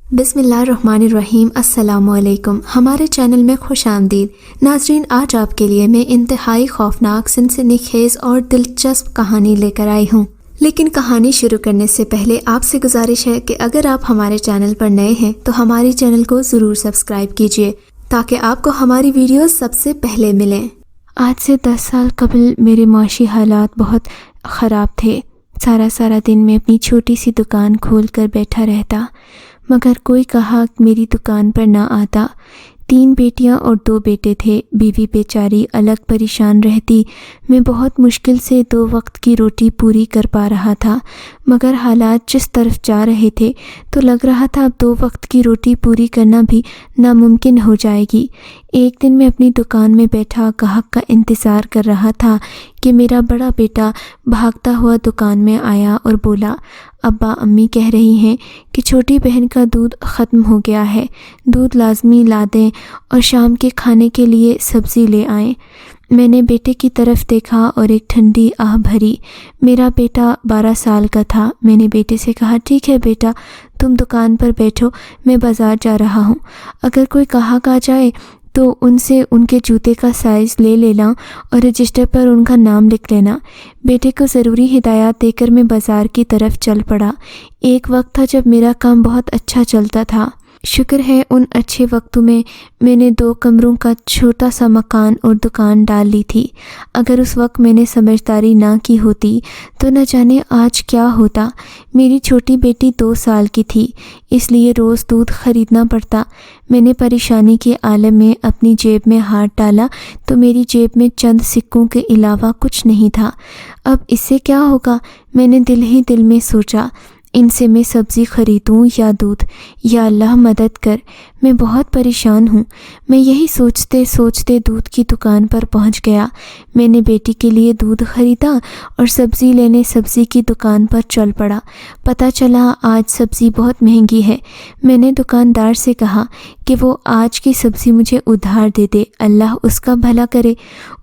بسم اللہ الرحمن الرحیم۔ السلام علیکم، ہمارے چینل میں خوش آمدید۔ ناظرین، آج آپ کے لیے میں انتہائی خوفناک، سنسنی خیز اور دلچسپ کہانی لے کر آئی ہوں، لیکن کہانی شروع کرنے سے پہلے آپ سے گزارش ہے کہ اگر آپ ہمارے چینل پر نئے ہیں تو ہمارے چینل کو ضرور سبسکرائب کیجیے تاکہ آپ کو ہماری ویڈیوز سب سے پہلے ملیں۔ آج سے 10 سال قبل میرے معاشی حالات بہت خراب تھے۔ سارا دن میں اپنی چھوٹی سی دکان کھول کر بیٹھا رہتا، مگر کوئی گاہک میری دکان پر نہ آتا۔ 3 بیٹیاں اور 2 بیٹے تھے۔ بیوی بیچاری الگ پریشان رہتی۔ میں بہت مشکل سے 2 وقت کی روٹی پوری کر پا رہا تھا، مگر حالات جس طرف جا رہے تھے تو لگ رہا تھا اب 2 وقت کی روٹی پوری کرنا بھی ناممکن ہو جائے گی۔ ایک دن میں اپنی دکان میں بیٹھا گاہک کا انتظار کر رہا تھا کہ میرا بڑا بیٹا بھاگتا ہوا دکان میں آیا اور بولا، ابا امی کہہ رہی ہیں کہ چھوٹی بہن کا دودھ ختم ہو گیا ہے، دودھ لازمی لا دیں اور شام کے کھانے کے لیے سبزی لے آئیں۔ میں نے بیٹے کی طرف دیکھا اور ایک ٹھنڈی آہ بھری۔ میرا بیٹا 12 سال کا تھا۔ میں نے بیٹے سے کہا، ٹھیک ہے بیٹا، تم دکان پر بیٹھو، میں بازار جا رہا ہوں۔ اگر کوئی گاہک آ جائے تو ان سے ان کے جوتے کا سائز لے لینا اور رجسٹر پر ان کا نام لکھ لینا۔ بیٹے کو ضروری ہدایات دے کر میں بازار کی طرف چل پڑا۔ ایک وقت تھا جب میرا کام بہت اچھا چلتا تھا۔ شکر ہے ان اچھے وقتوں میں نے 2 کمروں کا چھوٹا سا مکان اور دکان ڈال لی تھی۔ اگر اس وقت میں نے سمجھداری نہ کی ہوتی تو نہ جانے آج کیا ہوتا۔ میری چھوٹی بیٹی 2 سال کی تھی، اس لیے روز دودھ خریدنا پڑتا۔ میں نے پریشانی کے عالم میں اپنی جیب میں ہاتھ ڈالا تو میری جیب میں چند سکوں کے علاوہ کچھ نہیں تھا۔ اب اس سے کیا ہوگا؟ میں نے دل ہی دل میں سوچا، ان سے میں سبزی خریدوں یا دودھ؟ یا اللہ مدد کر، میں بہت پریشان ہوں۔ میں یہی سوچتے دودھ کی دکان پر پہنچ گیا۔ میں نے بیٹی کے لیے دودھ خریدا اور سبزی لینے سبزی کی دکان پر چل پڑا۔ پتہ چلا آج سبزی بہت مہنگی ہے۔ میں نے دکاندار سے کہا کہ وہ آج کی سبزی مجھے ادھار دے دے، اللہ اس کا بھلا کرے۔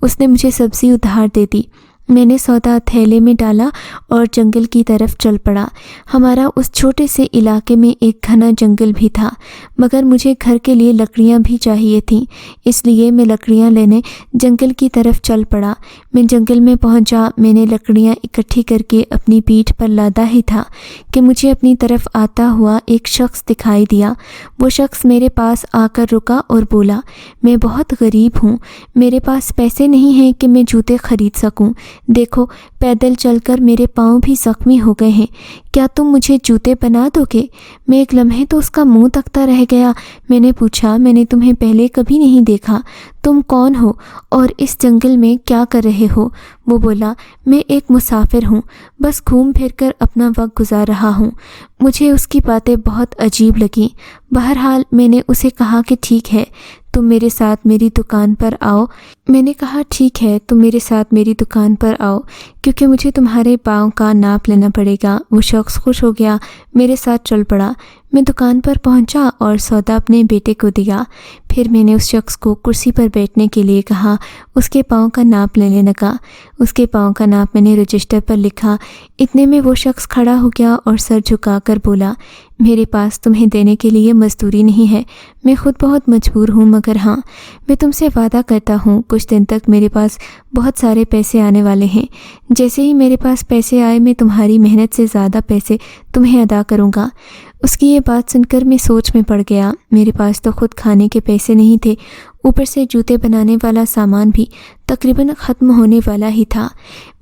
اس نے مجھے سبزی ادھار دے دی۔ میں نے سودا تھیلے میں ڈالا اور جنگل کی طرف چل پڑا۔ ہمارا اس چھوٹے سے علاقے میں ایک گھنا جنگل بھی تھا، مگر مجھے گھر کے لیے لکڑیاں بھی چاہیے تھیں، اس لیے میں لکڑیاں لینے جنگل کی طرف چل پڑا۔ میں جنگل میں پہنچا۔ میں نے لکڑیاں اکٹھی کر کے اپنی پیٹھ پر لادا ہی تھا کہ مجھے اپنی طرف آتا ہوا ایک شخص دکھائی دیا۔ وہ شخص میرے پاس آ کر رکا اور بولا، میں بہت غریب ہوں، میرے پاس پیسے نہیں ہیں کہ میں جوتے خرید سکوں۔ دیکھو، پیدل چل کر میرے پاؤں بھی زخمی ہو گئے ہیں، کیا تم مجھے جوتے بنا دو گے؟ میں ایک لمحے تو اس کا منہ تکتا رہ گیا۔ میں نے پوچھا، میں نے تمہیں پہلے کبھی نہیں دیکھا، تم کون ہو اور اس جنگل میں کیا کر رہے ہو؟ وہ بولا، میں ایک مسافر ہوں، بس گھوم پھر کر اپنا وقت گزار رہا ہوں۔ مجھے اس کی باتیں بہت عجیب لگیں۔ بہرحال میں نے اسے کہا کہ ٹھیک ہے، تم میرے ساتھ میری دکان پر آؤ۔ کیونکہ مجھے تمہارے پاؤں کا ناپ لینا پڑے گا۔ وہ شخص خوش ہو گیا، میرے ساتھ چل پڑا۔ میں دکان پر پہنچا اور سودا اپنے بیٹے کو دیا۔ پھر میں نے اس شخص کو کرسی پر بیٹھنے کے لیے کہا، اس کے پاؤں کا ناپ لینے لگا۔ اس کے پاؤں کا ناپ میں نے رجسٹر پر لکھا۔ اتنے میں وہ شخص کھڑا ہو گیا اور سر جھکا کر بولا، میرے پاس تمہیں دینے کے لیے مزدوری نہیں ہے، میں خود بہت مجبور ہوں، مگر ہاں، میں تم سے وعدہ کرتا ہوں کچھ دن تک میرے پاس بہت سارے پیسے آنے والے ہیں۔ جیسے ہی میرے پاس پیسے آئے میں تمہاری محنت سے زیادہ پیسے تمہیں ادا کروں گا۔ اس کی یہ بات سن کر میں سوچ میں پڑ گیا۔ میرے پاس تو خود کھانے کے پیسے نہیں تھے، اوپر سے جوتے بنانے والا سامان بھی تقریباً ختم ہونے والا ہی تھا۔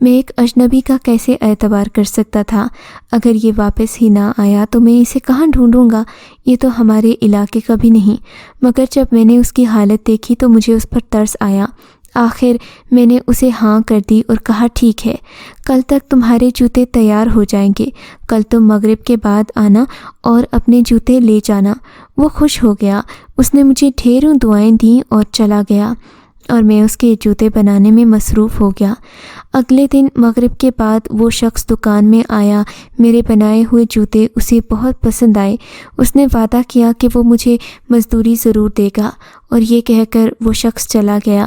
میں ایک اجنبی کا کیسے اعتبار کر سکتا تھا؟ اگر یہ واپس ہی نہ آیا تو میں اسے کہاں ڈھونڈوں گا؟ یہ تو ہمارے علاقے کا بھی نہیں۔ مگر جب میں نے اس کی حالت دیکھی تو مجھے اس پر ترس آیا۔ آخر میں نے اسے ہاں کر دی اور کہا، ٹھیک ہے، کل تک تمہارے جوتے تیار ہو جائیں گے، کل تم مغرب کے بعد آنا اور اپنے جوتے لے جانا۔ وہ خوش ہو گیا، اس نے مجھے ڈھیروں دعائیں دیں اور چلا گیا، اور میں اس کے جوتے بنانے میں مصروف ہو گیا۔ اگلے دن مغرب کے بعد وہ شخص دکان میں آیا۔ میرے بنائے ہوئے جوتے اسے بہت پسند آئے۔ اس نے وعدہ کیا کہ وہ مجھے مزدوری ضرور دے گا، اور یہ کہہ کر وہ شخص چلا گیا۔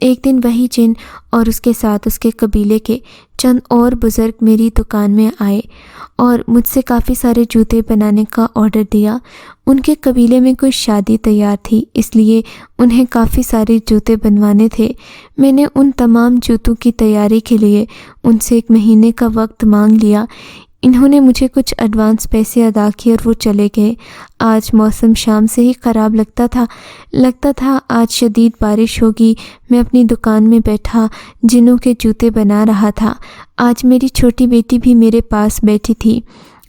ایک دن وہی جن اور اس کے ساتھ اس کے قبیلے کے چند اور بزرگ میری دکان میں آئے اور مجھ سے کافی سارے جوتے بنانے کا آرڈر دیا۔ ان کے قبیلے میں کوئی شادی تیار تھی، اس لیے انہیں کافی سارے جوتے بنوانے تھے۔ میں نے ان تمام جوتوں کی تیاری کے لیے ان سے 1 مہینے کا وقت مانگ لیا۔ انہوں نے مجھے کچھ ایڈوانس پیسے ادا کیے اور وہ چلے گئے۔ آج موسم شام سے ہی خراب لگتا تھا آج شدید بارش ہوگی۔ میں اپنی دکان میں بیٹھا جنوں کے جوتے بنا رہا تھا۔ آج میری چھوٹی بیٹی بھی میرے پاس بیٹھی تھی۔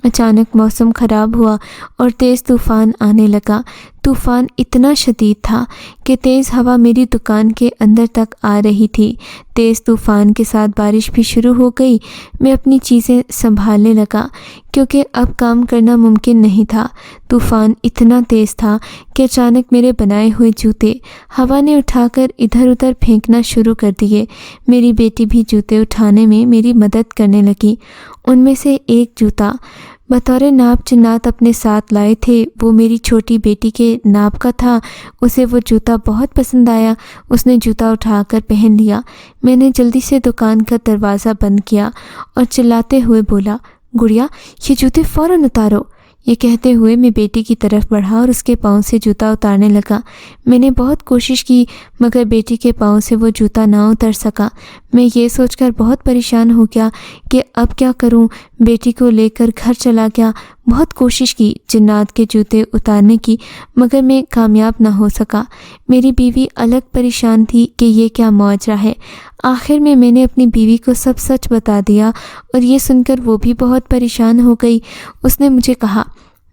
اچانک موسم خراب ہوا اور تیز طوفان آنے لگا۔ طوفان اتنا شدید تھا کہ تیز ہوا میری دکان کے اندر تک آ رہی تھی۔ تیز طوفان کے ساتھ بارش بھی شروع ہو گئی۔ میں اپنی چیزیں سنبھالنے لگا کیونکہ اب کام کرنا ممکن نہیں تھا۔ طوفان اتنا تیز تھا کہ اچانک میرے بنائے ہوئے جوتے ہوا نے اٹھا کر ادھر ادھر پھینکنا شروع کر دیے۔ میری بیٹی بھی جوتے اٹھانے میں میری مدد کرنے لگی۔ ان میں سے ایک جوتا بطور ناپ جنات اپنے ساتھ لائے تھے، وہ میری چھوٹی بیٹی کے ناپ کا تھا۔ اسے وہ جوتا بہت پسند آیا۔ اس نے جوتا اٹھا کر پہن لیا۔ میں نے جلدی سے دکان کا دروازہ بند کیا اور چلاتے ہوئے بولا، گڑیا یہ جوتے فوراً اتارو۔ یہ کہتے ہوئے میں بیٹی کی طرف بڑھا اور اس کے پاؤں سے جوتا اتارنے لگا۔ میں نے بہت کوشش کی مگر بیٹی کے پاؤں سے وہ جوتا نہ اتر سکا۔ میں یہ سوچ کر بہت پریشان ہو گیا کہ اب کیا کروں۔ بیٹی کو لے کر گھر چلا گیا۔ بہت کوشش کی جنات کے جوتے اتارنے کی مگر میں کامیاب نہ ہو سکا۔ میری بیوی الگ پریشان تھی کہ یہ کیا ماجرا ہے۔ آخر میں نے اپنی بیوی کو سب سچ بتا دیا اور یہ سن کر وہ بھی بہت پریشان ہو گئی۔ اس نے مجھے کہا،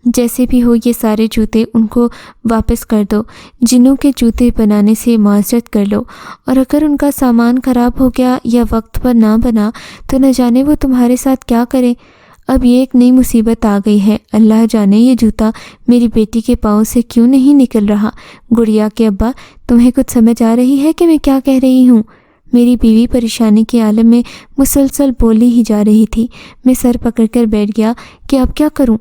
جیسے بھی ہو یہ سارے جوتے ان کو واپس کر دو، جنوں کے جوتے بنانے سے معذرت کر لو، اور اگر ان کا سامان خراب ہو گیا یا وقت پر نہ بنا تو نہ جانے وہ تمہارے ساتھ کیا کریں۔ اب یہ ایک نئی مصیبت آ گئی ہے۔ اللہ جانے یہ جوتا میری بیٹی کے پاؤں سے کیوں نہیں نکل رہا۔ گڑیا کے ابا، تمہیں کچھ سمجھ آ رہی ہے کہ میں کیا کہہ رہی ہوں؟ میری بیوی پریشانی کے عالم میں مسلسل بولی ہی جا رہی تھی۔ میں سر پکڑ کر بیٹھ گیا کہ اب کیا کروں۔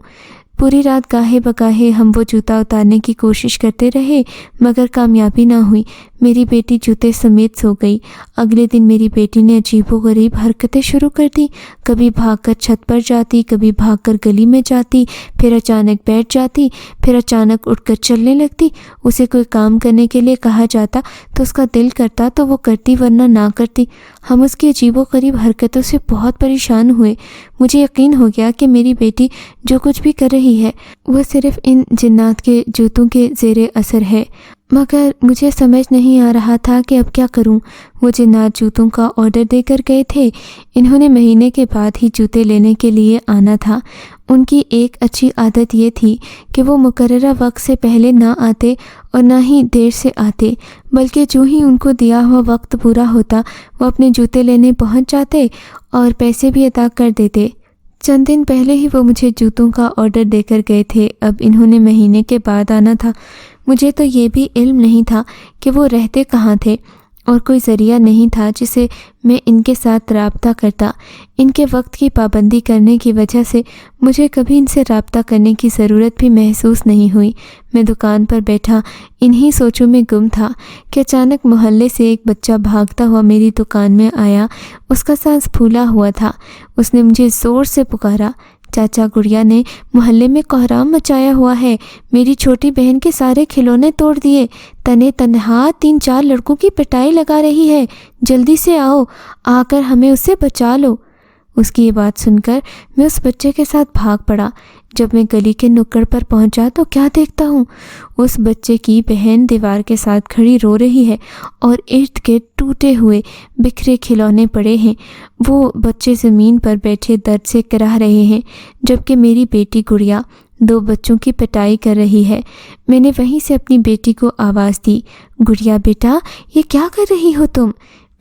پوری رات گاہے بگاہے ہم وہ جوتا اتارنے کی کوشش کرتے رہے مگر کامیابی نہ ہوئی۔ میری بیٹی جوتے سمیت سو گئی۔ اگلے دن میری بیٹی نے عجیب و غریب حرکتیں شروع کر دی۔ کبھی بھاگ کر چھت پر جاتی، کبھی بھاگ کر گلی میں جاتی، پھر اچانک بیٹھ جاتی، پھر اچانک اٹھ کر چلنے لگتی۔ اسے کوئی کام کرنے کے لیے کہا جاتا تو اس کا دل کرتا تو وہ کرتی ورنہ نہ کرتی۔ ہم اس کی عجیب و غریب حرکتوں سے بہت پریشان ہوئے۔ مجھے یقین ہو گیا کہ میری بیٹی جو کچھ بھی کر رہی ہے وہ صرف ان جنات کے جوتوں کے زیر اثر ہے، مگر مجھے سمجھ نہیں آ رہا تھا کہ اب کیا کروں۔ وہ جنات جوتوں کا آرڈر دے کر گئے تھے۔ انہوں نے مہینے کے بعد ہی جوتے لینے کے لیے آنا تھا۔ ان کی ایک اچھی عادت یہ تھی کہ وہ مقررہ وقت سے پہلے نہ آتے اور نہ ہی دیر سے آتے، بلکہ جو ہی ان کو دیا ہوا وقت پورا ہوتا وہ اپنے جوتے لینے پہنچ جاتے اور پیسے بھی ادا کر دیتے۔ چند دن پہلے ہی وہ مجھے جوتوں کا آرڈر دے کر گئے تھے۔ اب انہوں نے مہینے کے بعد آنا تھا۔ مجھے تو یہ بھی علم نہیں تھا کہ وہ رہتے کہاں تھے اور کوئی ذریعہ نہیں تھا جسے میں ان کے ساتھ رابطہ کرتا۔ ان کے وقت کی پابندی کرنے کی وجہ سے مجھے کبھی ان سے رابطہ کرنے کی ضرورت بھی محسوس نہیں ہوئی۔ میں دکان پر بیٹھا انہی سوچوں میں گم تھا کہ اچانک محلے سے ایک بچہ بھاگتا ہوا میری دکان میں آیا۔ اس کا سانس پھولا ہوا تھا۔ اس نے مجھے زور سے پکارا، چاچا، گڑیا نے محلے میں کوہرام مچایا ہوا ہے۔ میری چھوٹی بہن کے سارے کھلونے توڑ دیے۔ تنے تنہا 3-4 لڑکوں کی پٹائی لگا رہی ہے۔ جلدی سے آؤ، آ کر ہمیں اس سے بچا لو۔ اس کی یہ بات سن کر میں اس بچے کے ساتھ بھاگ پڑا۔ جب میں گلی کے نکڑ پر پہنچا تو کیا دیکھتا ہوں، اس بچے کی بہن دیوار کے ساتھ کھڑی رو رہی ہے اور ارد گرد ٹوٹے ہوئے بکھرے کھلونے پڑے ہیں۔ وہ بچے زمین پر بیٹھے درد سے کراہ رہے ہیں، جبکہ میری بیٹی گڑیا 2 بچوں کی پٹائی کر رہی ہے۔ میں نے وہیں سے اپنی بیٹی کو آواز دی، گڑیا بیٹا، یہ کیا کر رہی ہو تم؟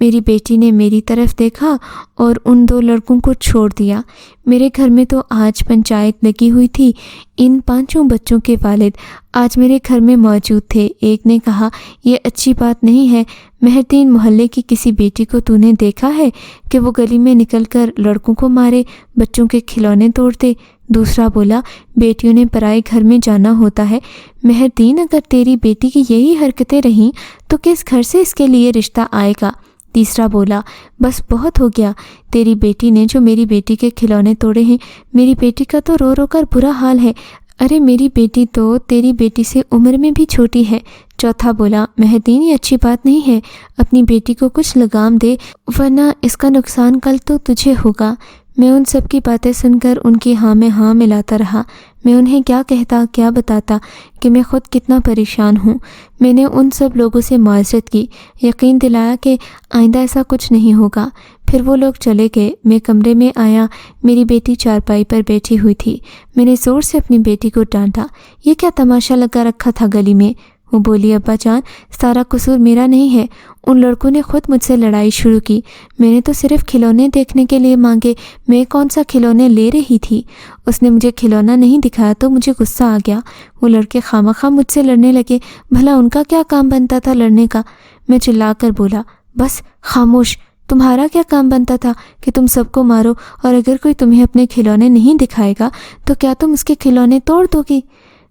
میری بیٹی نے میری طرف دیکھا اور ان 2 لڑکوں کو چھوڑ دیا۔ میرے گھر میں تو آج پنچایت لگی ہوئی تھی۔ ان 5 بچوں کے والد آج میرے گھر میں موجود تھے۔ ایک نے کہا، یہ اچھی بات نہیں ہے مہردین، محلے کی کسی بیٹی کو تو نے دیکھا ہے کہ وہ گلی میں نکل کر لڑکوں کو مارے، بچوں کے کھلونے توڑتے؟ دوسرا بولا، بیٹیوں نے پرائے گھر میں جانا ہوتا ہے۔ مہردین، اگر تیری بیٹی کی یہی حرکتیں رہیں تو کس گھر سے اس کے لیے رشتہ آئے گا؟ تیسرا بولا، بس بہت ہو گیا، تیری بیٹی نے جو میری بیٹی کے کھلونے توڑے ہیں، میری بیٹی کا تو رو رو کر برا حال ہے۔ ارے میری بیٹی تو تیری بیٹی سے عمر میں بھی چھوٹی ہے۔ چوتھا بولا، مہردین، یہ اچھی بات نہیں ہے، اپنی بیٹی کو کچھ لگام دے ورنہ اس کا نقصان کل تو تجھے ہوگا۔ میں ان سب کی باتیں سن کر ان کی ہاں میں ہاں ملاتا رہا۔ میں انہیں کیا کہتا، کیا بتاتا کہ میں خود کتنا پریشان ہوں۔ میں نے ان سب لوگوں سے معذرت کی، یقین دلایا کہ آئندہ ایسا کچھ نہیں ہوگا۔ پھر وہ لوگ چلے گئے۔ میں کمرے میں آیا، میری بیٹی چارپائی پر بیٹھی ہوئی تھی۔ میں نے زور سے اپنی بیٹی کو ڈانٹا، یہ کیا تماشا لگا رکھا تھا گلی میں؟ وہ بولی، ابا جان، سارا قصور میرا نہیں ہے، ان لڑکوں نے خود مجھ سے لڑائی شروع کی۔ میں نے تو صرف کھلونے دیکھنے کے لیے مانگے، میں کون سا کھلونے لے رہی تھی؟ اس نے مجھے کھلونا نہیں دکھایا تو مجھے غصہ آ گیا۔ وہ لڑکے خواہ مجھ سے لڑنے لگے، بھلا ان کا کیا کام بنتا تھا لڑنے کا؟ میں چلا کر بولا، بس خاموش، تمہارا کیا کام بنتا تھا کہ تم سب کو مارو، اور اگر کوئی تمہیں اپنے کھلونے نہیں دکھائے گا تو کیا تم اس کے کھلونے توڑ دو گی؟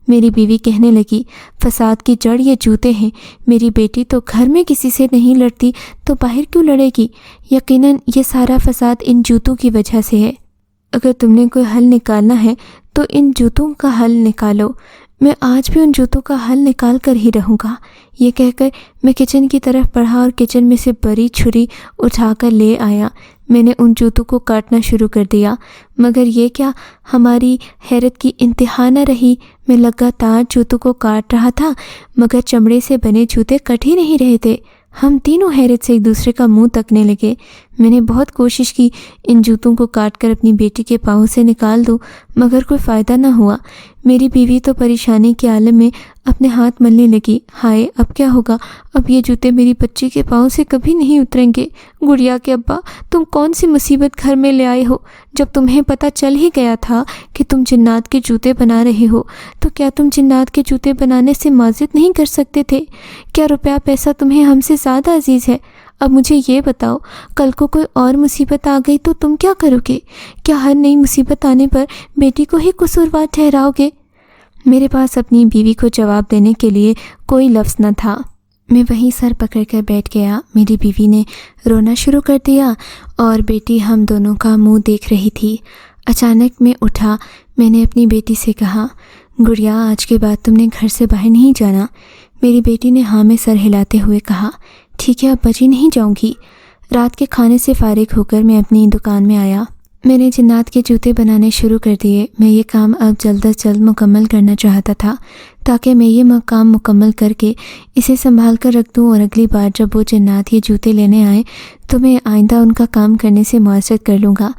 میری بیوی کہنے لگی، فساد کی جڑ یہ جوتے ہیں، میری بیٹی تو گھر میں کسی سے نہیں لڑتی تو باہر کیوں لڑے گی؟ یقیناً یہ سارا فساد ان جوتوں کی وجہ سے ہے۔ اگر تم نے کوئی حل نکالنا ہے تو ان جوتوں کا حل نکالو، میں آج بھی ان جوتوں کا حل نکال کر ہی رہوں گا۔ یہ کہہ کر میں کچن کی طرف بڑھا اور کچن میں سے بڑی چھری اٹھا کر لے آیا۔ میں نے ان جوتوں کو کاٹنا شروع کر دیا، مگر یہ کیا ہماری حیرت کی انتہا نہ رہی۔ میں لگاتار جوتوں کو کاٹ رہا تھا مگر چمڑے سے بنے جوتے کٹ ہی نہیں رہے تھے۔ ہم تینوں حیرت سے ایک دوسرے کا منہ تکنے لگے۔ میں نے بہت کوشش کی ان جوتوں کو کاٹ کر اپنی بیٹی کے پاؤں سے نکال دوں، مگر کوئی فائدہ نہ ہوا۔ میری بیوی تو پریشانی کے عالم میں اپنے ہاتھ ملنے لگی۔ ہائے، اب کیا ہوگا؟ اب یہ جوتے میری بچی کے پاؤں سے کبھی نہیں اتریں گے۔ گڑیا کے ابا، تم کون سی مصیبت گھر میں لے آئے ہو؟ جب تمہیں پتہ چل ہی گیا تھا کہ تم جنات کے جوتے بنا رہے ہو تو کیا تم جنات کے جوتے بنانے سے معذرت نہیں کر سکتے تھے؟ کیا روپیہ پیسہ تمہیں ہم سے زیادہ عزیز ہے؟ اب مجھے یہ بتاؤ، کل کو کوئی اور مصیبت آ گئی تو تم کیا کرو گے؟ کیا ہر نئی مصیبت آنے پر بیٹی کو ہی قصوروار ٹھہراؤ گے؟ میرے پاس اپنی بیوی کو جواب دینے کے لیے کوئی لفظ نہ تھا۔ میں وہیں سر پکڑ کر بیٹھ گیا۔ میری بیوی نے رونا شروع کر دیا اور بیٹی ہم دونوں کا منہ دیکھ رہی تھی۔ اچانک میں اٹھا، میں نے اپنی بیٹی سے کہا، گڑیا، آج کے بعد تم نے گھر سے باہر نہیں جانا؟ میری بیٹی نے ہاں میں سر ہلاتے ہوئے کہا، ٹھیک ہے ابا جی، نہیں جاؤں گی۔ رات کے کھانے سے فارغ ہو کر میں اپنی دکان میں آیا۔ میں نے جنات کے جوتے بنانے شروع کر دیے۔ میں یہ کام اب جلد از جلد مکمل کرنا چاہتا تھا تاکہ میں یہ کام مکمل کر کے اسے سنبھال کر رکھ دوں، اور اگلی بار جب وہ جنات یہ جوتے لینے آئیں تو میں آئندہ ان کا کام کرنے سے معذرت کر لوں گا۔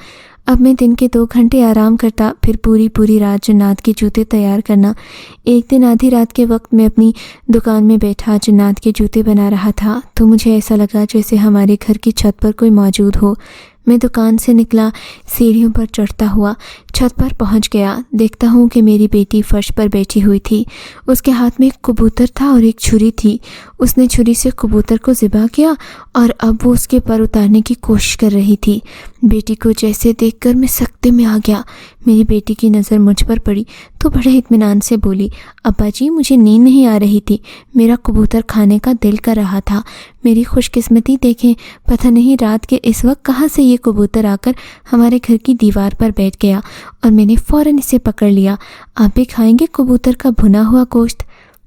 اب میں دن کے 2 گھنٹے آرام کرتا، پھر پوری رات جنات کے جوتے تیار کرنا۔ ایک دن آدھی رات کے وقت میں اپنی دکان میں بیٹھا جنات کے جوتے بنا رہا تھا تو مجھے ایسا لگا جیسے ہمارے گھر کی چھت پر کوئی موجود ہو۔ میں دکان سے نکلا، سیڑھیوں پر چڑھتا ہوا چھت پر پہنچ گیا۔ دیکھتا ہوں کہ میری بیٹی فرش پر بیٹھی ہوئی تھی۔ اس کے ہاتھ میں ایک کبوتر تھا اور ایک چھری تھی۔ اس نے چھری سے کبوتر کو ذبح کیا اور اب وہ اس کے پر اتارنے کی کوشش کر رہی تھی۔ بیٹی کو جیسے دیکھ کر میں سکتے میں آ گیا۔ میری بیٹی کی نظر مجھ پر پڑی تو بڑے اطمینان سے بولی، ابا جی، مجھے نیند نہیں آ رہی تھی، میرا کبوتر کھانے کا دل کر رہا تھا۔ میری خوش قسمتی دیکھیں، پتہ نہیں رات کے اس وقت کہاں سے یہ کبوتر آ کر ہمارے گھر کی دیوار پر بیٹھ گیا اور میں نے فوراً اسے پکڑ لیا۔ آپ بھی کھائیں گے کبوتر کا بھنا ہوا گوشت؟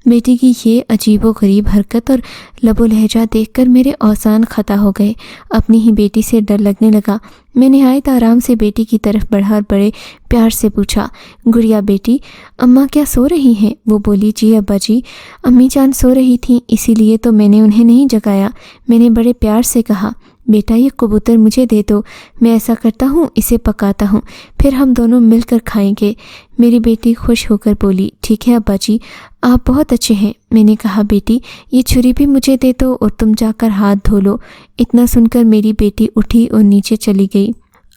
بیٹی کی یہ عجیب و غریب حرکت اور لب و لہجہ دیکھ کر میرے اوزان خطا ہو گئے۔ اپنی ہی بیٹی سے ڈر لگنے لگا۔ میں نہایت آرام سے بیٹی کی طرف بڑھا اور بڑے پیار سے پوچھا، گڑیا بیٹی، اماں کیا سو رہی ہیں؟ وہ بولی، جی ابا جی، امی جان سو رہی تھیں، اسی لیے تو میں نے انہیں نہیں جگایا۔ میں نے بڑے پیار سے کہا، بیٹا یہ کبوتر مجھے دے دو، میں ایسا کرتا ہوں، اسے پکاتا ہوں، پھر ہم دونوں مل کر کھائیں گے۔ میری بیٹی خوش ہو کر بولی، ٹھیک ہے ابا جی، آپ بہت اچھے ہیں۔ میں نے کہا، بیٹی یہ چھری بھی مجھے دے دو اور تم جا کر ہاتھ دھو لو۔ اتنا سن کر میری بیٹی اٹھی اور نیچے چلی گئی۔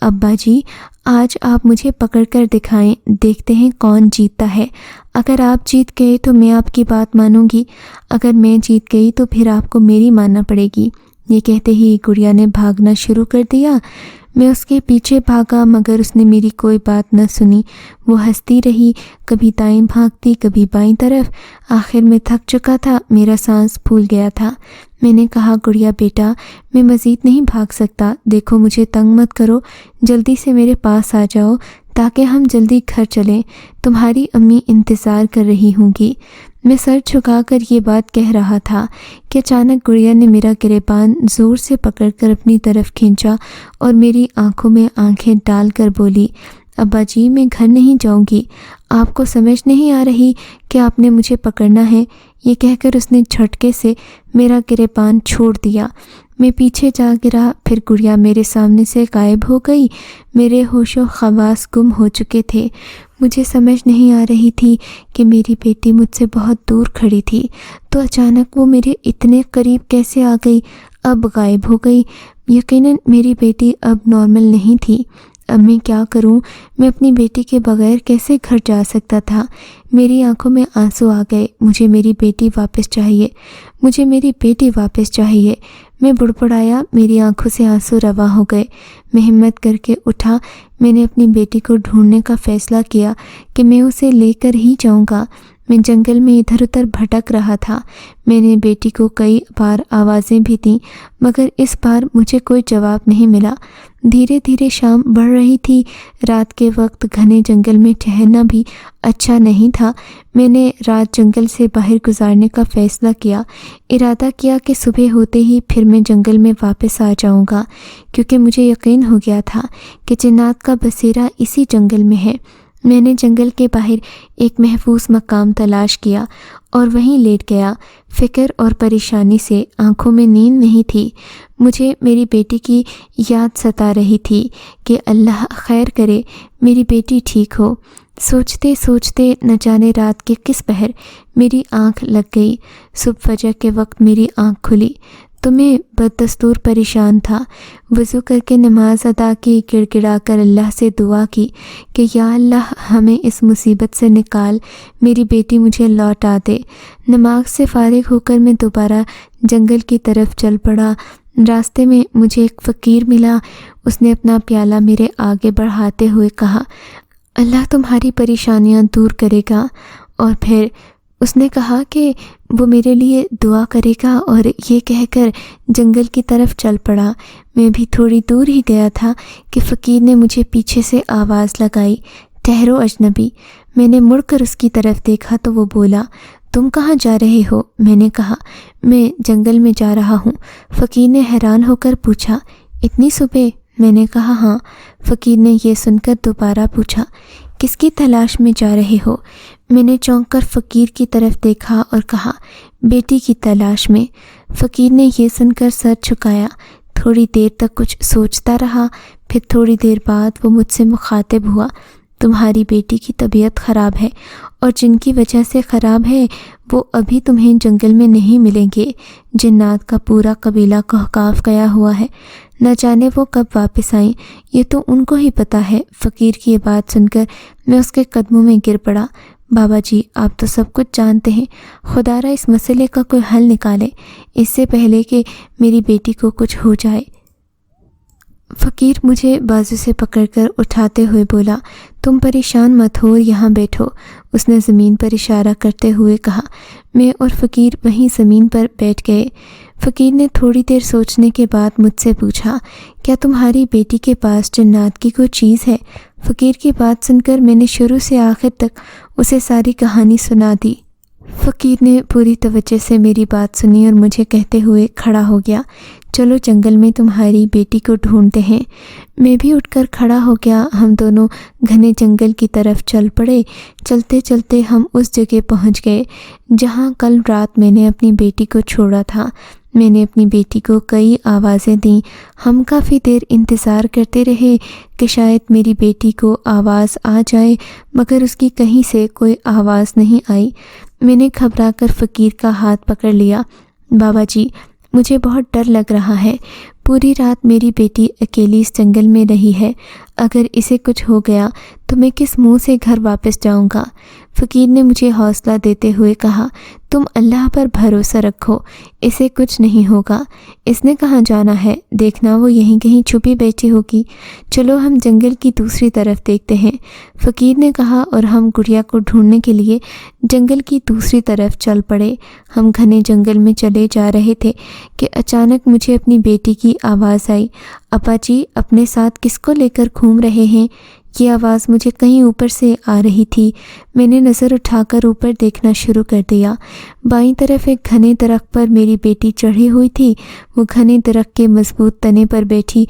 ابا جی آج آپ مجھے پکڑ کر دکھائیں، دیکھتے ہیں کون جیتتا ہے۔ اگر آپ جیت گئے تو میں آپ کی بات مانوں گی، اگر میں جیت گئی تو پھر آپ کو میری ماننا پڑے گی۔ یہ کہتے ہی گڑیا نے بھاگنا شروع کر دیا۔ میں اس کے پیچھے بھاگا مگر اس نے میری کوئی بات نہ سنی۔ وہ ہنستی رہی، کبھی دائیں بھاگتی کبھی بائیں طرف۔ آخر میں تھک چکا تھا، میرا سانس پھول گیا تھا۔ میں نے کہا گڑیا بیٹا میں مزید نہیں بھاگ سکتا، دیکھو مجھے تنگ مت کرو، جلدی سے میرے پاس آ جاؤ تاکہ ہم جلدی گھر چلیں، تمہاری امی انتظار کر رہی ہوں گی۔ میں سر جھکا کر یہ بات کہہ رہا تھا کہ اچانک گڑیا نے میرا گریبان زور سے پکڑ کر اپنی طرف کھینچا اور میری آنکھوں میں آنکھیں ڈال کر بولی، ابا جی میں گھر نہیں جاؤں گی، آپ کو سمجھ نہیں آ رہی کہ آپ نے مجھے پکڑنا ہے؟ یہ کہہ کر اس نے جھٹکے سے میرا گریبان چھوڑ دیا۔ میں پیچھے جا گرا، پھر گڑیا میرے سامنے سے غائب ہو گئی۔ میرے ہوش و حواس گم ہو چکے تھے۔ مجھے سمجھ نہیں آ رہی تھی کہ میری بیٹی مجھ سے بہت دور کھڑی تھی تو اچانک وہ میرے اتنے قریب کیسے آ گئی، اب غائب ہو گئی۔ یقیناً میری بیٹی اب نارمل نہیں تھی۔ اب میں کیا کروں؟ میں اپنی بیٹی کے بغیر کیسے گھر جا سکتا تھا؟ میری آنکھوں میں آنسو آ گئے۔ مجھے میری بیٹی واپس چاہیے، مجھے میری بیٹی واپس چاہیے۔ میں بڑبڑایا، میری آنکھوں سے آنسو رواں ہو گئے۔ میں ہمت کر کے اٹھا۔ میں نے اپنی بیٹی کو ڈھونڈنے کا فیصلہ کیا کہ میں اسے لے کر ہی جاؤں گا۔ میں جنگل میں ادھر ادھر بھٹک رہا تھا۔ میں نے بیٹی کو کئی بار آوازیں بھی دیں مگر اس بار مجھے کوئی جواب نہیں ملا۔ دھیرے دھیرے شام بڑھ رہی تھی۔ رات کے وقت گھنے جنگل میں ٹہلنا بھی اچھا نہیں تھا۔ میں نے رات جنگل سے باہر گزارنے کا فیصلہ کیا۔ ارادہ کیا کہ صبح ہوتے ہی پھر میں جنگل میں واپس آ جاؤں گا، کیونکہ مجھے یقین ہو گیا تھا کہ جنات کا بسیرا اسی جنگل میں ہے۔ میں نے جنگل کے باہر ایک محفوظ مقام تلاش کیا اور وہیں لیٹ گیا۔ فکر اور پریشانی سے آنکھوں میں نیند نہیں تھی۔ مجھے میری بیٹی کی یاد ستا رہی تھی کہ اللہ خیر کرے میری بیٹی ٹھیک ہو۔ سوچتے سوچتے نہ جانے رات کے کس پہر میری آنکھ لگ گئی۔ صبح فجر کے وقت میری آنکھ کھلی تو میں بددستور پریشان تھا۔ وضو کر کے نماز ادا کی، گڑ گڑا کر اللہ سے دعا کی کہ یا اللہ ہمیں اس مصیبت سے نکال، میری بیٹی مجھے لوٹا دے۔ نماز سے فارغ ہو کر میں دوبارہ جنگل کی طرف چل پڑا۔ راستے میں مجھے ایک فقیر ملا۔ اس نے اپنا پیالہ میرے آگے بڑھاتے ہوئے کہا، اللہ تمہاری پریشانیاں دور کرے گا، اور پھر اس نے کہا کہ وہ میرے لیے دعا کرے گا، اور یہ کہہ کر جنگل کی طرف چل پڑا۔ میں بھی تھوڑی دور ہی گیا تھا کہ فقیر نے مجھے پیچھے سے آواز لگائی، ٹھہرو اجنبی۔ میں نے مڑ کر اس کی طرف دیکھا تو وہ بولا، تم کہاں جا رہے ہو؟ میں نے کہا، میں جنگل میں جا رہا ہوں۔ فقیر نے حیران ہو کر پوچھا، اتنی صبح؟ میں نے کہا ہاں۔ فقیر نے یہ سن کر دوبارہ پوچھا، کس کی تلاش میں جا رہے ہو؟ میں نے چونک کر فقیر کی طرف دیکھا اور کہا، بیٹی کی تلاش میں۔ فقیر نے یہ سن کر سر جھکایا، تھوڑی دیر تک کچھ سوچتا رہا، پھر تھوڑی دیر بعد وہ مجھ سے مخاطب ہوا، تمہاری بیٹی کی طبیعت خراب ہے، اور جن کی وجہ سے خراب ہے وہ ابھی تمہیں جنگل میں نہیں ملیں گے۔ جنات کا پورا قبیلہ کہکاف گیا ہوا ہے، نہ جانے وہ کب واپس آئیں، یہ تو ان کو ہی پتہ ہے۔ فقیر کی یہ بات سن کر میں اس کے قدموں میں گر پڑا، بابا جی آپ تو سب کچھ جانتے ہیں، خدا را اس مسئلے کا کوئی حل نکالے اس سے پہلے کہ میری بیٹی کو کچھ ہو جائے۔ فقیر مجھے بازو سے پکڑ کر اٹھاتے ہوئے بولا، تم پریشان مت ہو، یہاں بیٹھو۔ اس نے زمین پر اشارہ کرتے ہوئے کہا۔ میں اور فقیر وہیں زمین پر بیٹھ گئے۔ فقیر نے تھوڑی دیر سوچنے کے بعد مجھ سے پوچھا، کیا تمہاری بیٹی کے پاس جنات کی کوئی چیز ہے؟ فقیر کی بات سن کر میں نے شروع سے آخر تک اسے ساری کہانی سنا دی۔ فقیر نے پوری توجہ سے میری بات سنی اور مجھے کہتے ہوئے کھڑا ہو گیا، چلو جنگل میں تمہاری بیٹی کو ڈھونڈتے ہیں۔ میں بھی اٹھ کر کھڑا ہو گیا۔ ہم دونوں گھنے جنگل کی طرف چل پڑے۔ چلتے چلتے ہم اس جگہ پہنچ گئے جہاں کل رات میں نے اپنی بیٹی کو چھوڑا تھا۔ میں نے اپنی بیٹی کو کئی آوازیں دیں۔ ہم کافی دیر انتظار کرتے رہے کہ شاید میری بیٹی کو آواز آ جائے، مگر اس کی کہیں سے کوئی آواز نہیں آئی۔ میں نے گھبرا کر فقیر کا ہاتھ پکڑ لیا، بابا جی مجھے بہت ڈر لگ رہا ہے، پوری رات میری بیٹی اکیلی اس جنگل میں رہی ہے، اگر اسے کچھ ہو گیا تو میں کس منہ سے گھر واپس جاؤں گا؟ فقیر نے مجھے حوصلہ دیتے ہوئے کہا، تم اللہ پر بھروسہ رکھو، اسے کچھ نہیں ہوگا۔ اس نے کہاں جانا ہے؟ دیکھنا وہ یہیں کہیں چھپی بیٹھی ہوگی، چلو ہم جنگل کی دوسری طرف دیکھتے ہیں، فقیر نے کہا، اور ہم گڑیا کو ڈھونڈنے کے لیے جنگل کی دوسری طرف چل پڑے۔ ہم گھنے جنگل میں چلے جا رہے تھے کہ اچانک مجھے اپنی بیٹی کی آواز آئی، ابا جی اپنے ساتھ کس کو لے کر گھوم رہے ہیں؟ یہ آواز مجھے کہیں اوپر سے آ رہی تھی۔ میں نے نظر اٹھا کر اوپر دیکھنا شروع کر دیا۔ بائیں طرف ایک گھنے درخت پر میری بیٹی چڑھی ہوئی تھی، وہ گھنے درخت کے مضبوط تنے پر بیٹھی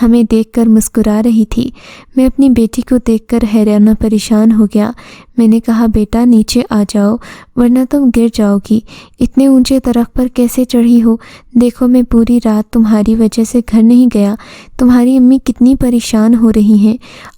ہمیں دیکھ کر مسکرا رہی تھی۔ میں اپنی بیٹی کو دیکھ کر حیران پریشان ہو گیا۔ میں نے کہا، بیٹا نیچے آ جاؤ ورنہ تم گر جاؤ گی، اتنے اونچے درخت پر کیسے چڑھی ہو؟ دیکھو میں پوری رات تمہاری وجہ سے گھر نہیں گیا، تمہاری امی کتنی پریشان ہو رہی ہیں،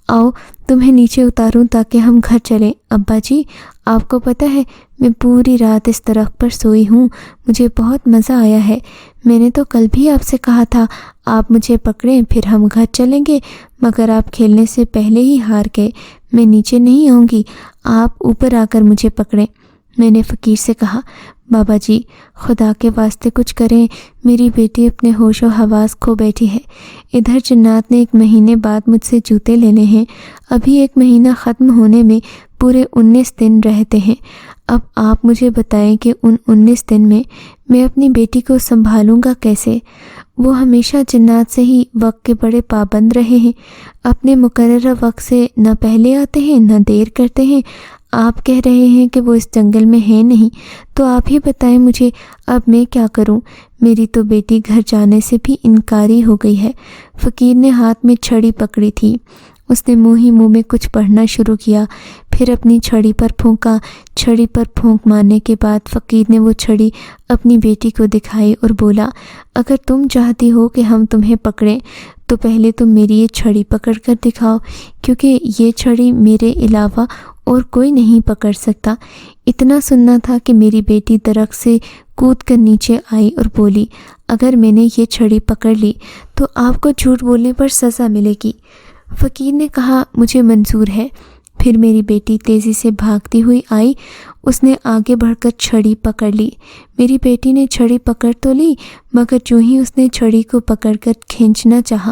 آؤ تمہیں نیچے اتاروں تاکہ ہم گھر چلیں۔ ابا جی آپ کو پتہ ہے میں پوری رات اس درخت پر سوئی ہوں، مجھے بہت مزہ آیا ہے۔ میں نے تو کل بھی آپ سے کہا تھا آپ مجھے پکڑیں پھر ہم گھر چلیں گے، مگر آپ کھیلنے سے پہلے ہی ہار گئے۔ میں نیچے نہیں آؤں گی، آپ اوپر آ کر مجھے پکڑیں۔ میں نے فقیر سے کہا، بابا جی خدا کے واسطے کچھ کریں، میری بیٹی اپنے ہوش و حواس کھو بیٹھی ہے۔ ادھر جنات نے 1 مہینے بعد مجھ سے جوتے لینے ہیں، ابھی 1 مہینہ ختم ہونے میں پورے 19 دن رہتے ہیں۔ اب آپ مجھے بتائیں کہ ان 19 دن میں اپنی بیٹی کو سنبھالوں گا کیسے؟ وہ ہمیشہ جنات سے ہی وقت کے بڑے پابند رہے ہیں، اپنے مقررہ وقت سے نہ پہلے آتے ہیں نہ دیر کرتے ہیں۔ آپ کہہ رہے ہیں کہ وہ اس جنگل میں ہیں نہیں، تو آپ ہی بتائیں مجھے اب میں کیا کروں؟ میری تو بیٹی گھر جانے سے بھی انکاری ہو گئی ہے۔ فقیر نے ہاتھ میں چھڑی پکڑی تھی، اس نے منہ ہی منہ میں کچھ پڑھنا شروع کیا، پھر اپنی چھڑی پر پھونکا۔ چھڑی پر پھونک مارنے کے بعد فقیر نے وہ چھڑی اپنی بیٹی کو دکھائی اور بولا، اگر تم چاہتی ہو کہ ہم تمہیں پکڑیں تو پہلے تم میری یہ چھڑی پکڑ کر دکھاؤ، کیونکہ یہ چھڑی میرے علاوہ اور کوئی نہیں پکڑ سکتا۔ اتنا سننا تھا کہ میری بیٹی درخت سے کود کر نیچے آئی اور بولی، اگر میں نے یہ چھڑی پکڑ لی تو آپ کو جھوٹ بولنے پر سزا ملے گی۔ فقیر نے کہا، مجھے منظور ہے۔ پھر میری بیٹی تیزی سے بھاگتی ہوئی آئی، اس نے آگے بڑھ کر چھڑی پکڑ لی۔ میری بیٹی نے چھڑی پکڑ تو لی، مگر جو ہی اس نے چھڑی کو پکڑ کر کھینچنا چاہا،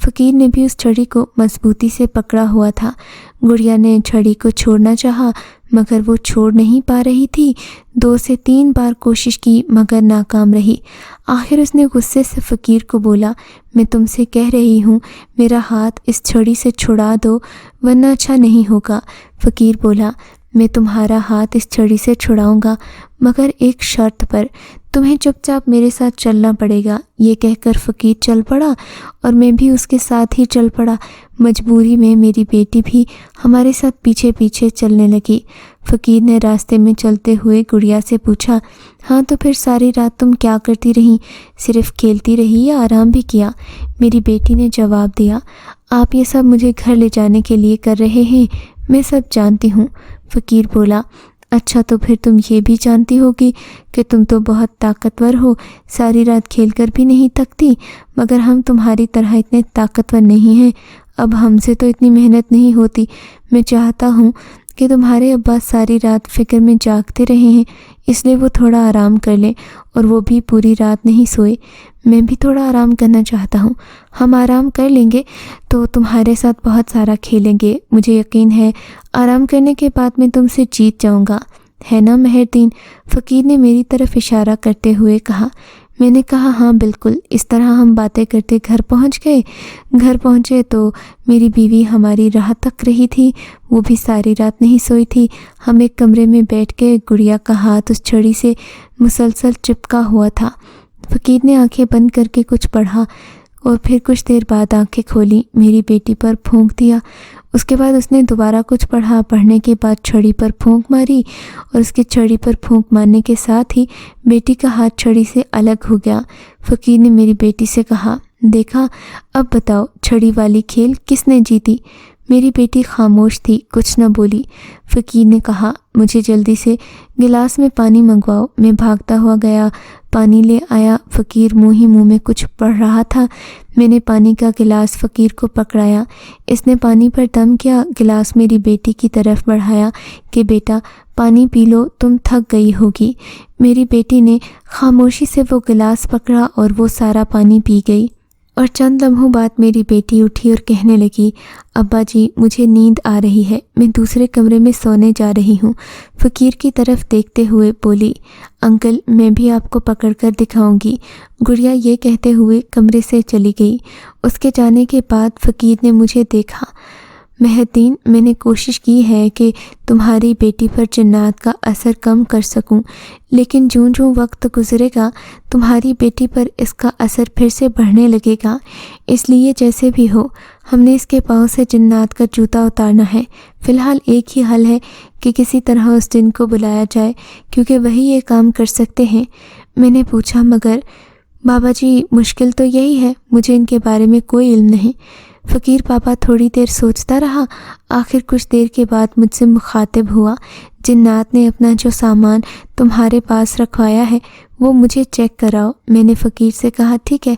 فقیر نے بھی اس چھڑی کو مضبوطی سے پکڑا ہوا تھا۔ گڑیا نے چھڑی کو چھوڑنا چاہا مگر وہ چھوڑ نہیں پا رہی تھی۔ 2 سے 3 بار کوشش کی مگر ناکام رہی۔ آخر اس نے غصے سے فقیر کو بولا، میں تم سے کہہ رہی ہوں میرا ہاتھ اس چھڑی سے چھڑا دو ورنہ اچھا نہیں ہوگا۔ فقیر بولا، میں تمہارا ہاتھ اس چھڑی سے چھڑاؤں گا مگر ایک شرط پر، تمہیں چپ چاپ میرے ساتھ چلنا پڑے گا۔ یہ کہہ کر فقیر چل پڑا اور میں بھی اس کے ساتھ ہی چل پڑا۔ مجبوری میں میری بیٹی بھی ہمارے ساتھ پیچھے پیچھے چلنے لگی۔ فقیر نے راستے میں چلتے ہوئے گڑیا سے پوچھا، ہاں تو پھر ساری رات تم کیا کرتی رہیں؟ صرف کھیلتی رہی یا آرام بھی کیا؟ میری بیٹی نے جواب دیا، آپ یہ سب مجھے گھر لے جانے کے لیے کر رہے ہیں، میں سب جانتی ہوں۔ فقیر بولا، اچھا تو پھر تم یہ بھی جانتی ہوگی کہ تم تو بہت طاقتور ہو، ساری رات کھیل کر بھی نہیں تھکتی، مگر ہم تمہاری طرح اتنے طاقتور نہیں ہیں، اب ہم سے تو اتنی محنت نہیں ہوتی۔ میں چاہتا ہوں کہ تمہارے ابا ساری رات فکر میں جاگتے رہے ہیں، اس لیے وہ تھوڑا آرام کر لیں، اور وہ بھی پوری رات نہیں سوئے۔ میں بھی تھوڑا آرام کرنا چاہتا ہوں، ہم آرام کر لیں گے تو تمہارے ساتھ بہت سارا کھیلیں گے، مجھے یقین ہے آرام کرنے کے بعد میں تم سے جیت جاؤں گا، ہے نا مہردین؟ فقیر نے میری طرف اشارہ کرتے ہوئے کہا۔ میں نے کہا، ہاں بالکل۔ اس طرح ہم باتیں کرتے گھر پہنچ گئے۔ گھر پہنچے تو میری بیوی ہماری راہ تک رہی تھی، وہ بھی ساری رات نہیں سوئی تھی۔ ہم ایک کمرے میں بیٹھ کے، گڑیا کا ہاتھ اس چھڑی سے مسلسل چپکا ہوا تھا۔ فقیر نے آنکھیں بند کر کے کچھ پڑھا اور پھر کچھ دیر بعد آنکھیں کھولی، میری بیٹی پر پھونک دیا۔ اس کے بعد اس نے دوبارہ کچھ پڑھا، پڑھنے کے بعد چھڑی پر پھونک ماری، اور اس کے چھڑی پر پھونک مارنے کے ساتھ ہی بیٹی کا ہاتھ چھڑی سے الگ ہو گیا۔ فقیر نے میری بیٹی سے کہا، دیکھا اب بتاؤ چھڑی والی کھیل کس نے جیتی؟ میری بیٹی خاموش تھی، کچھ نہ بولی۔ فقیر نے کہا مجھے جلدی سے گلاس میں پانی منگواؤ۔ میں بھاگتا ہوا گیا، پانی لے آیا۔ فقیر منہ ہی منہ میں کچھ پڑھ رہا تھا۔ میں نے پانی کا گلاس فقیر کو پکڑایا۔ اس نے پانی پر دم کیا، گلاس میری بیٹی کی طرف بڑھایا کہ بیٹا پانی پی لو، تم تھک گئی ہوگی۔ میری بیٹی نے خاموشی سے وہ گلاس پکڑا اور وہ سارا پانی پی گئی۔ اور چند لمحوں بعد میری بیٹی اٹھی اور کہنے لگی ابا جی مجھے نیند آ رہی ہے، میں دوسرے کمرے میں سونے جا رہی ہوں۔ فقیر کی طرف دیکھتے ہوئے بولی انکل میں بھی آپ کو پکڑ کر دکھاؤں گی۔ گڑیا یہ کہتے ہوئے کمرے سے چلی گئی۔ اس کے جانے کے بعد فقیر نے مجھے دیکھا۔ مہدین میں نے کوشش کی ہے کہ تمہاری بیٹی پر جنات کا اثر کم کر سکوں، لیکن جوں جوں وقت گزرے گا تمہاری بیٹی پر اس کا اثر پھر سے بڑھنے لگے گا۔ اس لیے جیسے بھی ہو ہم نے اس کے پاؤں سے جنات کا جوتا اتارنا ہے۔ فی الحال ایک ہی حل ہے کہ کسی طرح اس جن کو بلایا جائے، کیونکہ وہی یہ کام کر سکتے ہیں۔ میں نے پوچھا مگر بابا جی مشکل تو یہی ہے، مجھے ان کے بارے میں کوئی علم نہیں۔ فقیر پاپا تھوڑی دیر سوچتا رہا، آخر کچھ دیر کے بعد مجھ سے مخاطب ہوا جنات نے اپنا جو سامان تمہارے پاس رکھوایا ہے وہ مجھے چیک کراؤ۔ میں نے فقیر سے کہا ٹھیک ہے،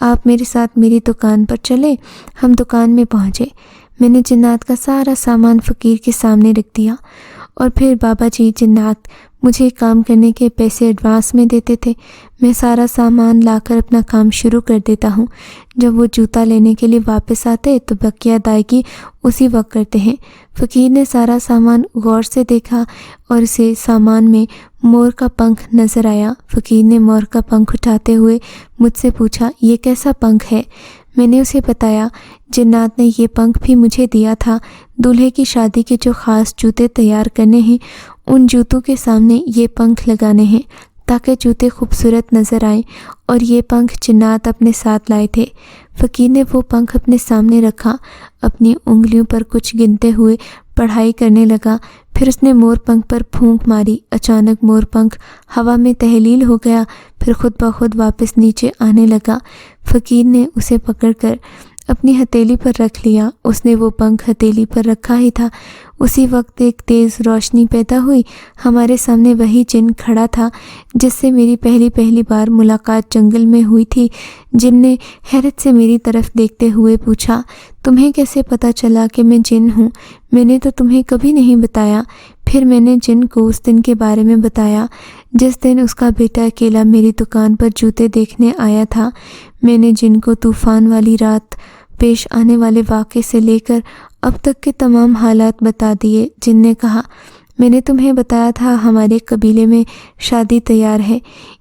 آپ میرے ساتھ میری دکان پر چلیں۔ ہم دکان میں پہنچے۔ میں نے جنات کا سارا سامان فقیر کے سامنے رکھ دیا اور پھر بابا جی جنات مجھے کام کرنے کے پیسے ایڈوانس میں دیتے تھے، میں سارا سامان لا کر اپنا کام شروع کر دیتا ہوں۔ جب وہ جوتا لینے کے لیے واپس آتے تو بقیہ ادائیگی اسی وقت کرتے ہیں۔ فقیر نے سارا سامان غور سے دیکھا اور اسے سامان میں مور کا پنکھ نظر آیا۔ فقیر نے مور کا پنکھ اٹھاتے ہوئے مجھ سے پوچھا یہ کیسا پنکھ ہے؟ میں نے اسے بتایا جنات نے یہ پنکھ بھی مجھے دیا تھا، دولہے کی شادی کے جو خاص جوتے تیار کرنے ہیں ان جوتوں کے سامنے یہ پنکھ لگانے ہیں تاکہ جوتے خوبصورت نظر آئیں، اور یہ پنکھ جنات اپنے ساتھ لائے تھے۔ فقیر نے وہ پنکھ اپنے سامنے رکھا، اپنی انگلیوں پر کچھ گنتے ہوئے پڑھائی کرنے لگا، پھر اس نے مور پنکھ پر پھونک ماری۔ اچانک مور پنکھ ہوا میں تحلیل ہو گیا، پھر خود بخود واپس نیچے آنے لگا۔ فقیر نے اسے پکڑ کر اپنی ہتھیلی پر رکھ لیا۔ اس نے وہ پنکھ ہتھیلی پر رکھا ہی تھا، اسی وقت ایک تیز روشنی پیدا ہوئی۔ ہمارے سامنے وہی جن کھڑا تھا جس سے میری پہلی بار ملاقات جنگل میں ہوئی تھی۔ جن نے حیرت سے میری طرف دیکھتے ہوئے پوچھا تمہیں کیسے پتہ چلا کہ میں جن ہوں؟ میں نے تو تمہیں کبھی نہیں بتایا۔ پھر میں نے جن کو اس دن کے بارے میں بتایا جس دن اس کا بیٹا اکیلا میری دکان پر جوتے دیکھنے آیا تھا۔ میں نے جن کو طوفان والی رات پیش آنے والے واقعے سے لے کر اب تک کے تمام حالات بتا دیے۔ جن نے کہا میں نے تمہیں بتایا تھا ہمارے قبیلے میں شادی تیار ہے،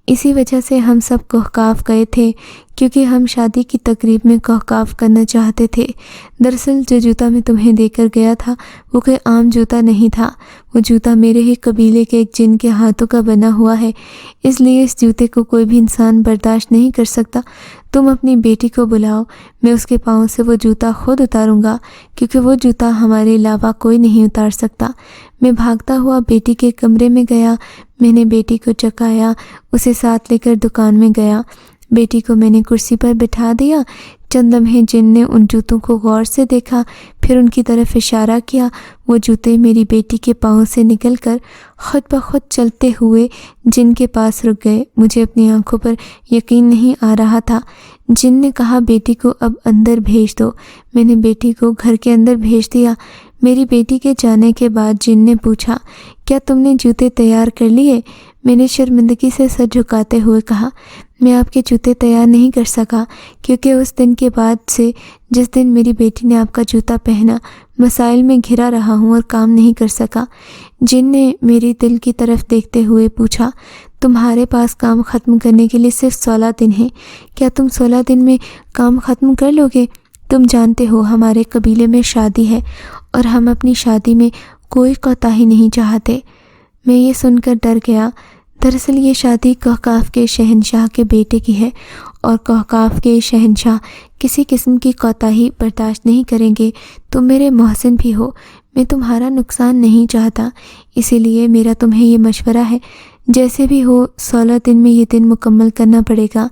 اسی وجہ سے ہم سب کہکاف گئے تھے، کیونکہ ہم شادی کی تقریب میں کہکاف کرنا چاہتے تھے۔ دراصل جو جوتا میں تمہیں دے کر گیا تھا وہ کوئی عام جوتا نہیں تھا، وہ جوتا میرے ہی قبیلے کے ایک جن کے ہاتھوں کا بنا ہوا ہے، اس لیے اس جوتے کو کوئی بھی انسان برداشت نہیں کر سکتا۔ تم اپنی بیٹی کو بلاؤ، میں اس کے پاؤں سے وہ جوتا خود اتاروں گا، کیونکہ وہ جوتا ہمارے علاوہ کوئی نہیں اتار سکتا۔ میں بھاگتا ہوا بیٹی کے کمرے میں گیا، میں نے بیٹی کو چکایا، اسے ساتھ لے کر دکان میں گیا۔ بیٹی کو میں نے کرسی پر بٹھا دیا۔ چند لمحے جن نے ان جوتوں کو غور سے دیکھا، پھر ان کی طرف اشارہ کیا۔ وہ جوتے میری بیٹی کے پاؤں سے نکل کر خود بخود چلتے ہوئے جن کے پاس رک گئے۔ مجھے اپنی آنکھوں پر یقین نہیں آ رہا تھا۔ جن نے کہا بیٹی کو اب اندر بھیج دو۔ میں نے بیٹی کو گھر کے اندر بھیج دیا۔ میری بیٹی کے جانے کے بعد جن نے پوچھا کیا تم نے جوتے تیار کر لیے؟ میں نے شرمندگی سے سر جھکاتے ہوئے کہا میں آپ کے جوتے تیار نہیں کر سکا، کیونکہ اس دن کے بعد سے جس دن میری بیٹی نے آپ کا جوتا پہنا مسائل میں گھرا رہا ہوں اور کام نہیں کر سکا۔ جن نے میری دل کی طرف دیکھتے ہوئے پوچھا تمہارے پاس کام ختم کرنے کے لیے صرف 16 دن ہیں، کیا تم 16 دن میں کام ختم کر لو گے؟ تم جانتے ہو ہمارے قبیلے میں شادی ہے اور ہم اپنی شادی میں کوئی کوتاہی نہیں چاہتے۔ میں یہ سن کر ڈر گیا۔ دراصل یہ شادی کہکاف کے شہنشاہ کے بیٹے کی ہے، اور کہکاف کے شہنشاہ کسی قسم کی کوتاہی برداشت نہیں کریں گے۔ تم میرے محسن بھی ہو، میں تمہارا نقصان نہیں چاہتا، اسی لیے میرا تمہیں یہ مشورہ ہے جیسے بھی ہو 16 دن میں یہ دن مکمل کرنا پڑے گا۔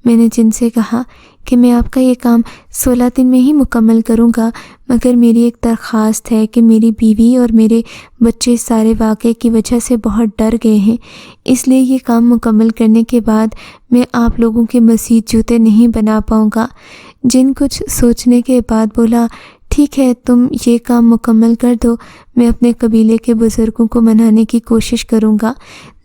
میں نے جن سے کہا کہ میں آپ کا یہ کام 16 دن میں ہی مکمل کروں گا، مگر میری ایک درخواست ہے کہ میری بیوی اور میرے بچے سارے واقعے کی وجہ سے بہت ڈر گئے ہیں، اس لیے یہ کام مکمل کرنے کے بعد میں آپ لوگوں کے مزید جوتے نہیں بنا پاؤں گا۔ جن کچھ سوچنے کے بعد بولا، ٹھیک ہے، تم یہ کام مکمل کر دو، میں اپنے قبیلے کے بزرگوں کو منانے کی کوشش کروں گا۔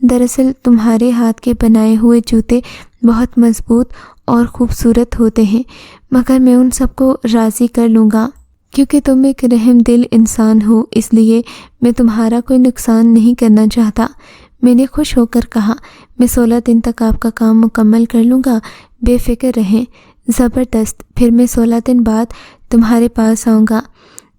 دراصل تمہارے ہاتھ کے بنائے ہوئے جوتے بہت مضبوط اور خوبصورت ہوتے ہیں، مگر میں ان سب کو راضی کر لوں گا کیونکہ تم ایک رحم دل انسان ہو، اس لیے میں تمہارا کوئی نقصان نہیں کرنا چاہتا۔ میں نے خوش ہو کر کہا، میں 16 دن تک آپ کا کام مکمل کر لوں گا، بے فکر رہیں۔ زبردست، پھر میں 16 دن بعد تمہارے پاس آؤں گا۔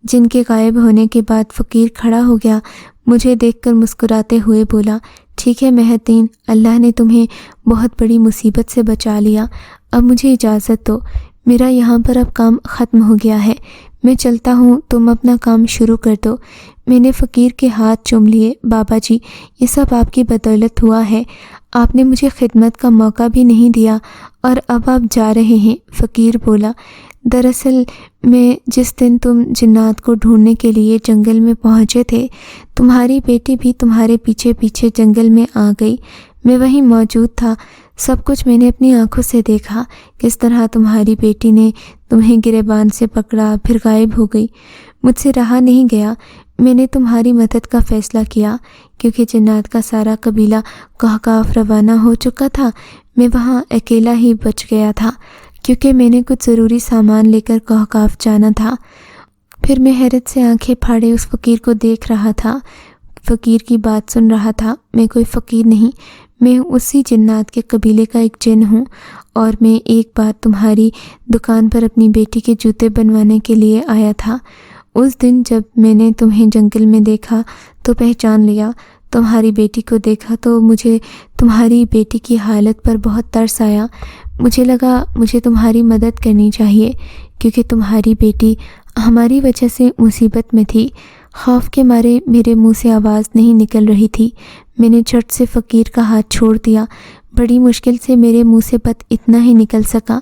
جن کے غائب ہونے کے بعد فقیر کھڑا ہو گیا، مجھے دیکھ کر مسکراتے ہوئے بولا، ٹھیک ہے مہتین، اللہ نے تمہیں بہت بڑی مصیبت سے بچا لیا، اب مجھے اجازت دو، میرا یہاں پر اب کام ختم ہو گیا ہے، میں چلتا ہوں، تم اپنا کام شروع کر دو۔ میں نے فقیر کے ہاتھ چوم لیے۔ بابا جی، یہ سب آپ کی بدولت ہوا ہے، آپ نے مجھے خدمت کا موقع بھی نہیں دیا اور اب آپ جا رہے ہیں۔ فقیر بولا، دراصل میں جس دن تم جنات کو ڈھونڈنے کے لیے جنگل میں پہنچے تھے، تمہاری بیٹی بھی تمہارے پیچھے پیچھے جنگل میں آ گئی، میں وہیں موجود تھا، سب کچھ میں نے اپنی آنکھوں سے دیکھا، کس طرح تمہاری بیٹی نے تمہیں گریبان سے پکڑا پھر غائب ہو گئی۔ مجھ سے رہا نہیں گیا، میں نے تمہاری مدد کا فیصلہ کیا، کیونکہ جنات کا سارا قبیلہ قحقاف روانہ ہو چکا تھا، میں وہاں اکیلا ہی بچ گیا تھا کیونکہ میں نے کچھ ضروری سامان لے کر قحقاف جانا تھا۔ پھر میں حیرت سے آنکھیں پھاڑے اس فقیر کو دیکھ رہا تھا، فقیر کی بات سن رہا تھا۔ میں کوئی فقیر نہیں، میں اسی جنات کے قبیلے کا ایک جن ہوں، اور میں ایک بار تمہاری دکان پر اپنی بیٹی کے جوتے بنوانے کے لیے آیا تھا۔ اس دن جب میں نے تمہیں جنگل میں دیکھا تو پہچان لیا، تمہاری بیٹی کو دیکھا تو مجھے تمہاری بیٹی کی حالت پر بہت ترس آیا، مجھے لگا مجھے تمہاری مدد کرنی چاہیے کیونکہ تمہاری بیٹی ہماری وجہ سے مصیبت میں تھی۔ خوف کے مارے میرے منہ سے آواز نہیں نکل رہی تھی، میں نے جھٹ سے فقیر کا ہاتھ چھوڑ دیا، بڑی مشکل سے میرے منہ سے بس اتنا ہی نکل سکا،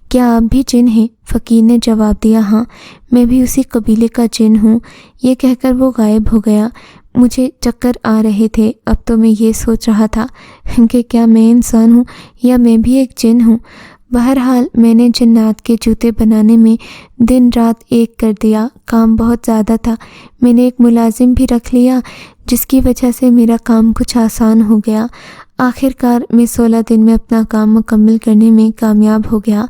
کیا آپ بھی جن ہیں؟ فقیر نے جواب دیا، ہاں، میں بھی اسی قبیلے کا جن ہوں۔ یہ کہہ کر وہ غائب ہو گیا۔ مجھے چکر آ رہے تھے، اب تو میں یہ سوچ رہا تھا کہ کیا میں انسان ہوں یا میں بھی ایک جن ہوں۔ بہرحال میں نے جنات کے جوتے بنانے میں دن رات ایک کر دیا، کام بہت زیادہ تھا، میں نے ایک ملازم بھی رکھ لیا جس کی وجہ سے میرا کام کچھ آسان ہو گیا۔ آخر کار میں 16 دن میں اپنا کام مکمل کرنے میں کامیاب ہو گیا۔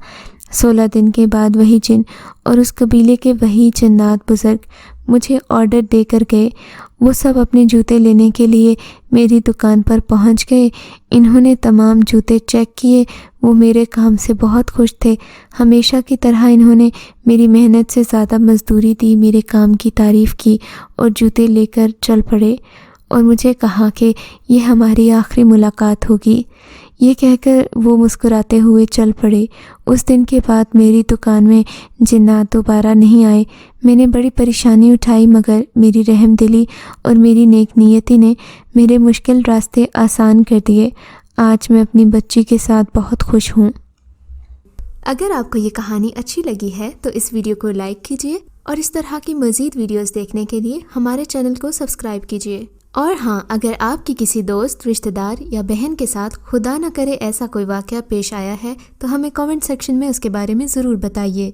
16 دن کے بعد وہی جن اور اس قبیلے کے وہی جنات بزرگ مجھے آرڈر دے کر گئے، وہ سب اپنے جوتے لینے کے لیے میری دکان پر پہنچ گئے۔ انہوں نے تمام جوتے چیک کیے، وہ میرے کام سے بہت خوش تھے، ہمیشہ کی طرح انہوں نے میری محنت سے زیادہ مزدوری دی، میرے کام کی تعریف کی اور جوتے لے کر چل پڑے اور مجھے کہا کہ یہ ہماری آخری ملاقات ہوگی۔ یہ کہہ کر وہ مسکراتے ہوئے چل پڑے۔ اس دن کے بعد میری دکان میں جنات دوبارہ نہیں آئے۔ میں نے بڑی پریشانی اٹھائی مگر میری رحم دلی اور میری نیک نیتی نے میرے مشکل راستے آسان کر دیے۔ آج میں اپنی بچی کے ساتھ بہت خوش ہوں۔ اگر آپ کو یہ کہانی اچھی لگی ہے تو اس ویڈیو کو لائک کیجیے اور اس طرح کی مزید ویڈیوز دیکھنے کے لیے ہمارے چینل کو سبسکرائب کیجیے۔ اور ہاں، اگر آپ کی کسی دوست، رشتہ دار یا بہن کے ساتھ خدا نہ کرے ایسا کوئی واقعہ پیش آیا ہے تو ہمیں کامنٹ سیکشن میں اس کے بارے میں ضرور بتائیے۔